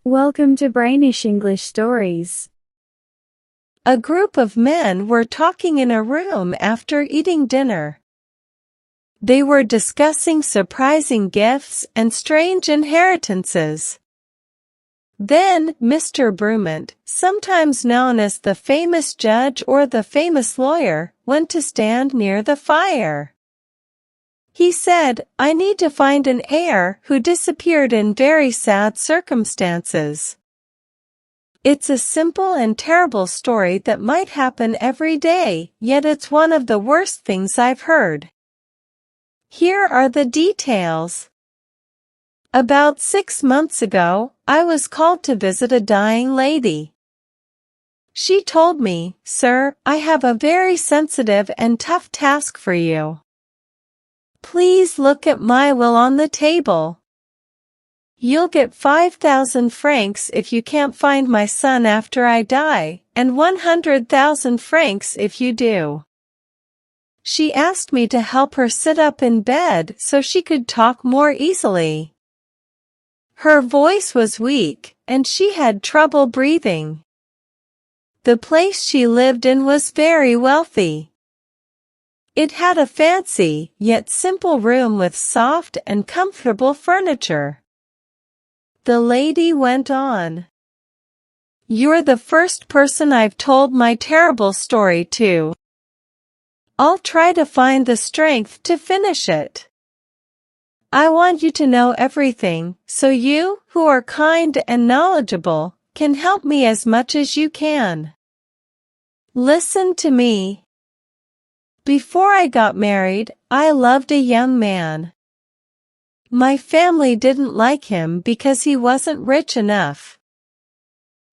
Welcome to Brainish English Stories. A group of men were talking in a room after eating dinner. They were discussing surprising gifts and strange inheritances. Then Mr. Brumont, sometimes known as the famous judge or the famous lawyer, went to stand near the fire. He said, "I need to find an heir who disappeared in very sad circumstances. It's a simple and terrible story that might happen every day, yet it's one of the worst things I've heard. Here are the details. About 6 months ago, I was called to visit a dying lady. She told me, 'Sir, I have a very sensitive and tough task for you. Please look at my will on the table. You'll get 5,000 francs if you can't find my son after I die, and 100,000 francs if you do.' She asked me to help her sit up in bed so she could talk more easily. Her voice was weak, and she had trouble breathing. The place she lived in was very wealthy. It had a fancy, yet simple room with soft and comfortable furniture." The lady went on. "You're the first person I've told my terrible story to. I'll try to find the strength to finish it. I want you to know everything, so you, who are kind and knowledgeable, can help me as much as you can. Listen to me. Before I got married, I loved a young man. My family didn't like him because he wasn't rich enough.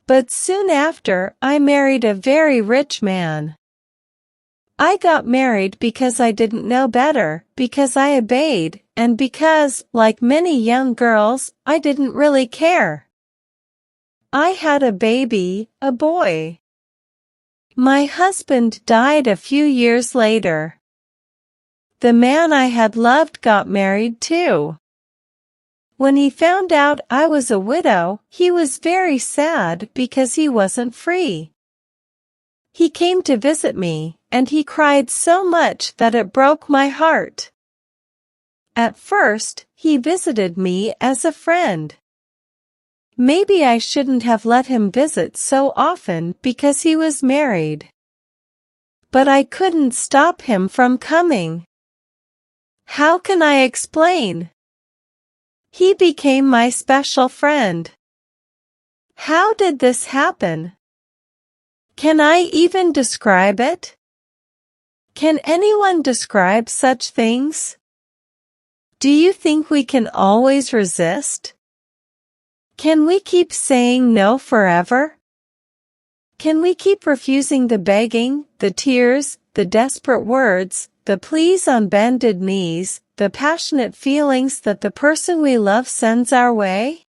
But soon after, I married a very rich man. I got married because I didn't know better, because I obeyed, and because, like many young girls, I didn't really care. I had a baby, a boy. My husband died a few years later. The man I had loved got married too. When he found out I was a widow, he was very sad because he wasn't free. He came to visit me, and he cried so much that it broke my heart. At first, he visited me as a friend. Maybe I shouldn't have let him visit so often because he was married. But I couldn't stop him from coming. How can I explain? He became my special friend. How did this happen? Can I even describe it? Can anyone describe such things? Do you think we can always resist? Can we keep saying no forever? Can we keep refusing the begging, the tears, the desperate words, the pleas on bended knees, the passionate feelings that the person we love sends our way?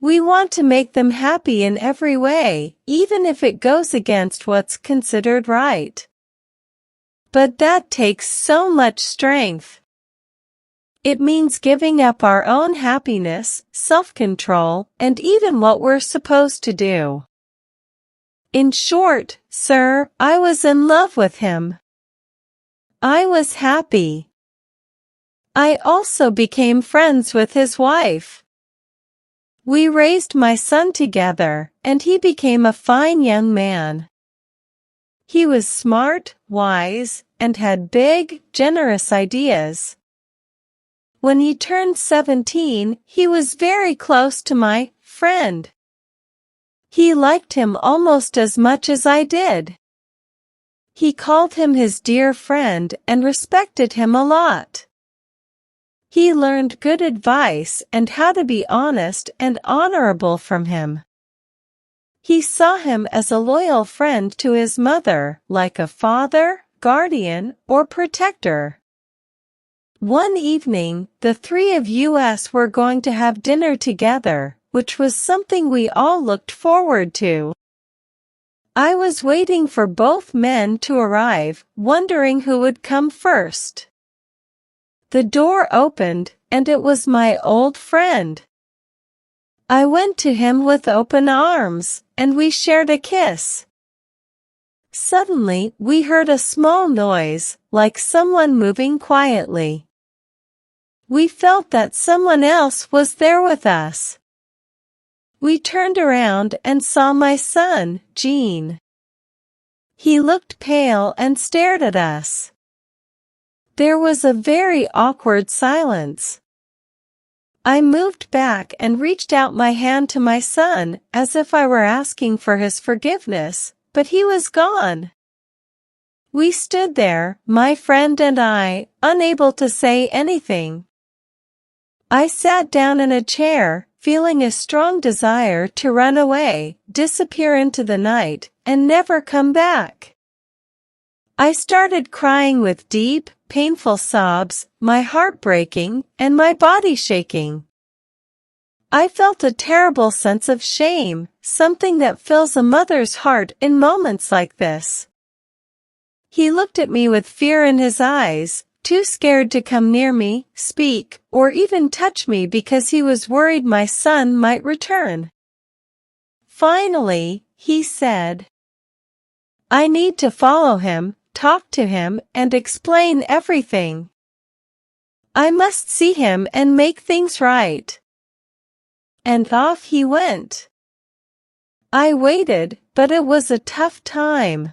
We want to make them happy in every way, even if it goes against what's considered right. But that takes so much strength. It means giving up our own happiness, self-control, and even what we're supposed to do. In short, sir, I was in love with him. I was happy. I also became friends with his wife. We raised my son together, and he became a fine young man. He was smart, wise, and had big, generous ideas. When he turned 17, he was very close to my friend. He liked him almost as much as I did. He called him his dear friend and respected him a lot. He learned good advice and how to be honest and honorable from him. He saw him as a loyal friend to his mother, like a father, guardian, or protector. One evening, the three of us were going to have dinner together, which was something we all looked forward to. I was waiting for both men to arrive, wondering who would come first. The door opened, and it was my old friend. I went to him with open arms, and we shared a kiss. Suddenly, we heard a small noise, like someone moving quietly. We felt that someone else was there with us. We turned around and saw my son, Gene. He looked pale and stared at us. There was a very awkward silence. I moved back and reached out my hand to my son, as if I were asking for his forgiveness, but he was gone. We stood there, my friend and I, unable to say anything. I sat down in a chair, feeling a strong desire to run away, disappear into the night, and never come back. I started crying with deep, painful sobs, my heart breaking, and my body shaking. I felt a terrible sense of shame, something that fills a mother's heart in moments like this. He looked at me with fear in his eyes, too scared to come near me, speak, or even touch me because he was worried my son might return. Finally, he said, "I need to follow him, talk to him, and explain everything. I must see him and make things right." And off he went. I waited, but it was a tough time.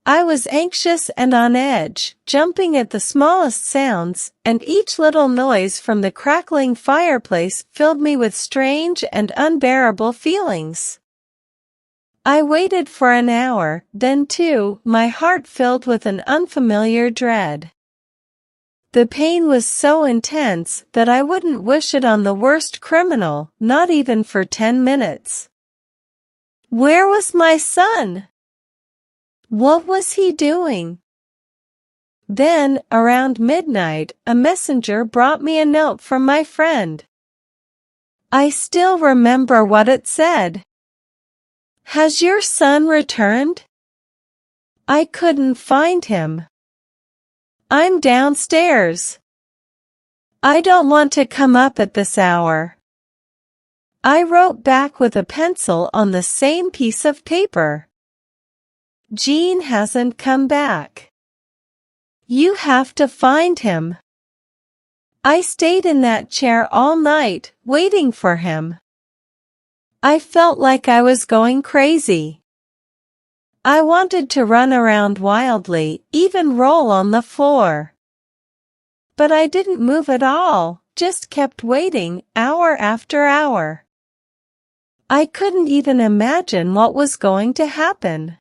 I was anxious and on edge, jumping at the smallest sounds, and each little noise from the crackling fireplace filled me with strange and unbearable feelings. I waited for an hour, then two, my heart filled with an unfamiliar dread. The pain was so intense that I wouldn't wish it on the worst criminal, not even for 10 minutes. Where was my son? What was he doing? Then, around midnight, a messenger brought me a note from my friend. I still remember what it said. "Has your son returned? I couldn't find him. I'm downstairs. I don't want to come up at this hour." I wrote back with a pencil on the same piece of paper. "Gene hasn't come back. You have to find him." I stayed in that chair all night, waiting for him. I felt like I was going crazy. I wanted to run around wildly, even roll on the floor. But I didn't move at all, just kept waiting, hour after hour. I couldn't even imagine what was going to happen.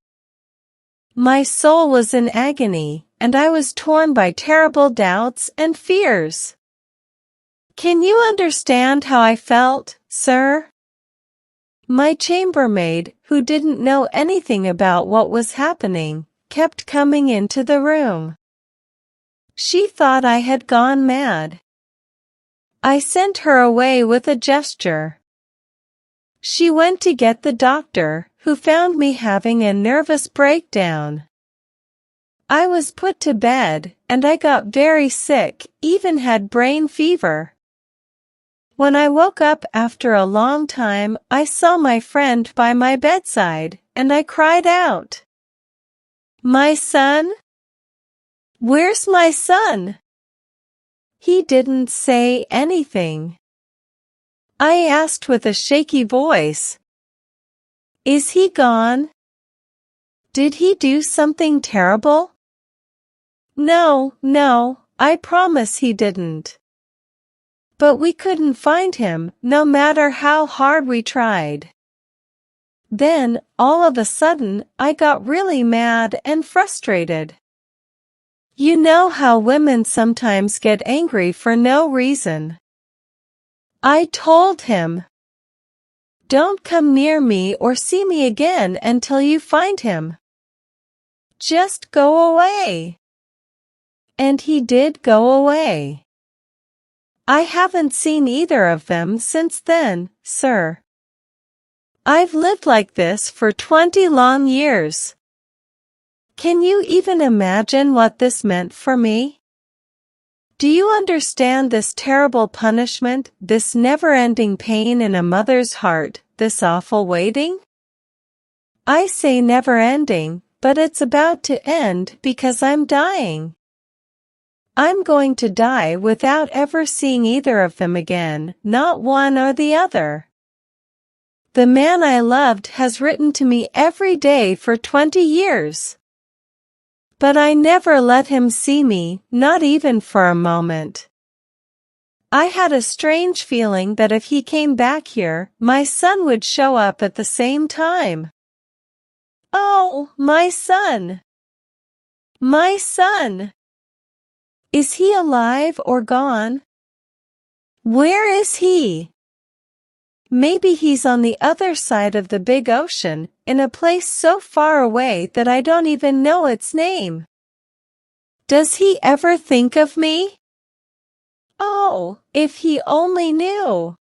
My soul was in agony, and I was torn by terrible doubts and fears. Can you understand how I felt, sir? My chambermaid, who didn't know anything about what was happening, kept coming into the room. She thought I had gone mad. I sent her away with a gesture. She went to get the doctor, who found me having a nervous breakdown. I was put to bed, and I got very sick, even had brain fever. When I woke up after a long time, I saw my friend by my bedside, and I cried out, "My son? Where's my son?" He didn't say anything. I asked with a shaky voice, "Is he gone? Did he do something terrible?" No, I promise he didn't. But we couldn't find him, no matter how hard we tried. Then, all of a sudden, I got really mad and frustrated. You know how women sometimes get angry for no reason. I told him, "Don't come near me or see me again until you find him. Just go away." And he did go away. I haven't seen either of them since then, sir. I've lived like this for 20 long years. Can you even imagine what this meant for me? Do you understand this terrible punishment, this never-ending pain in a mother's heart, this awful waiting? I say never-ending, but it's about to end because I'm dying. I'm going to die without ever seeing either of them again, not one or the other. The man I loved has written to me every day for 20 years. But I never let him see me, not even for a moment. I had a strange feeling that if he came back here, my son would show up at the same time. Oh, my son! My son! Is he alive or gone? Where is he? Maybe he's on the other side of the big ocean, in a place so far away that I don't even know its name. Does he ever think of me? Oh, if he only knew.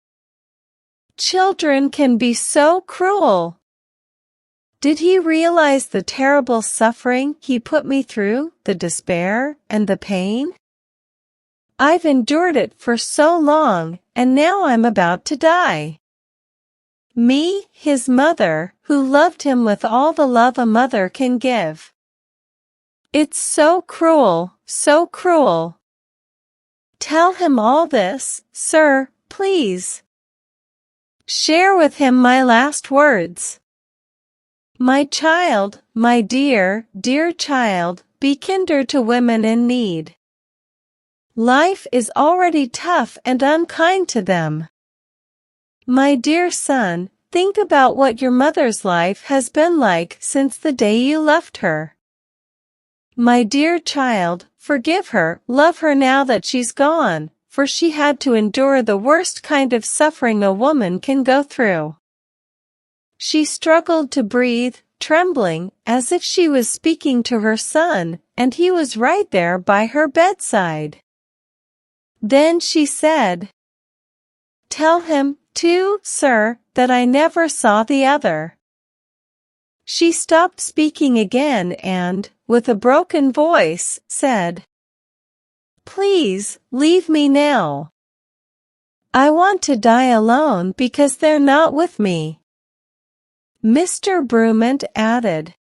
Children can be so cruel. Did he realize the terrible suffering he put me through, the despair and the pain? I've endured it for so long, and now I'm about to die. Me, his mother, who loved him with all the love a mother can give. It's so cruel, so cruel. Tell him all this, sir, please. Share with him my last words. My child, my dear, dear child, be kinder to women in need. Life is already tough and unkind to them. My dear son, think about what your mother's life has been like since the day you left her. My dear child, forgive her, love her now that she's gone, for she had to endure the worst kind of suffering a woman can go through. She struggled to breathe, trembling, as if she was speaking to her son, and he was right there by her bedside. Then she said, "Tell him, too, sir, that I never saw the other." She stopped speaking again and, with a broken voice, said, "Please, leave me now. I want to die alone because they're not with me." Mr. Brumant added,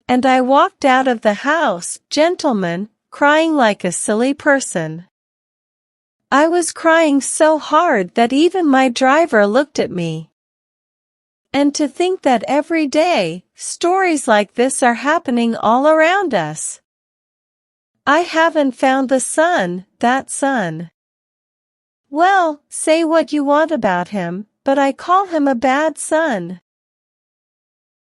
"And I walked out of the house, gentlemen, crying like a silly person. I was crying so hard that even my driver looked at me. And to think that every day, stories like this are happening all around us. I haven't found the son, that son. Well, say what you want about him, but I call him a bad son.